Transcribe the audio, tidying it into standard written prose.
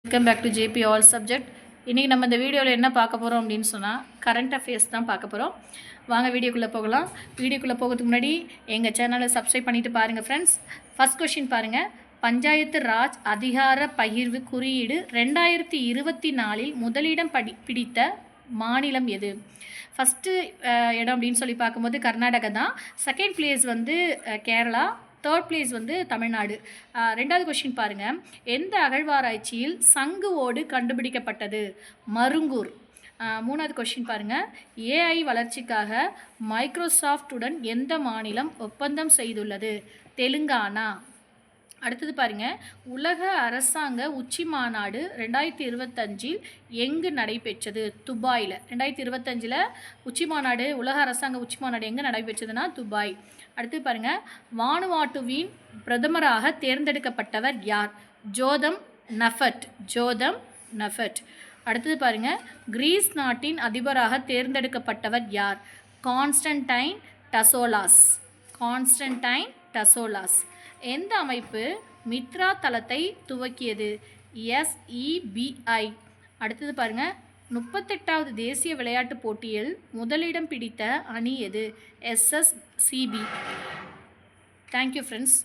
Welcome back to JP all subject. இன்றைக்கி நம்ம இந்த வீடியோவில் என்ன பார்க்க போகிறோம் அப்படின்னு சொன்னால் கரண்ட் அஃபேர்ஸ் தான் பார்க்க போகிறோம். வாங்க வீடியோக்குள்ளே போகலாம். வீடியோக்குள்ளே போகிறதுக்கு முன்னாடி எங்கள் சேனலை சப்ஸ்கிரைப் பண்ணிவிட்டு பாருங்கள் ஃப்ரெண்ட்ஸ். ஃபஸ்ட் கொஷின் பாருங்கள். பஞ்சாயத்து ராஜ் அதிகார பகிர்வு குறியீடு 2024 முதலிடம் பிடித்த மாநிலம் எது? ஃபஸ்ட்டு இடம் அப்படின்னு சொல்லி பார்க்கும்போது கர்நாடகா தான். செகண்ட் பிளேஸ் வந்து கேரளா. தேர்ட் பிளேஸ் வந்து தமிழ்நாடு. ரெண்டாவது கொஷின் பாருங்கள். எந்த அகழ்வாராய்ச்சியில் சங்கு ஓடு கண்டுபிடிக்கப்பட்டது? மருங்கூர். மூணாவது கொஷின் பாருங்கள். ஏஐ வளர்ச்சிக்காக மைக்ரோசாஃப்ட்டுடன் எந்த மாநிலம் ஒப்பந்தம் செய்துள்ளது? தெலுங்கானா. அடுத்தது பாருங்கள். உலக அரசாங்க உச்சி மாநாடு 2025 எங்கு நடைபெற்றது? துபாயில். 2025 உச்சி மாநாடு, உலக அரசாங்க உச்சி மாநாடு எங்கே நடைபெற்றதுன்னா துபாய். அடுத்து பாருங்கள். வானுவாட்டுவின் பிரதமராக தேர்ந்தெடுக்கப்பட்டவர் யார்? ஜோதம் நஃபட். அடுத்தது பாருங்கள். கிரீஸ் நாட்டின் அதிபராக தேர்ந்தெடுக்கப்பட்டவர் யார்? கான்ஸ்டன்டைன் டசோலாஸ். எந்த அமைப்பு மித்ரா தளத்தை துவக்கியது? SEBI. அடுத்தது பாருங்கள். 38வது தேசிய விளையாட்டுப் போட்டியில் முதலிடம் பிடித்த அணி எது? SSCB. Thank you friends.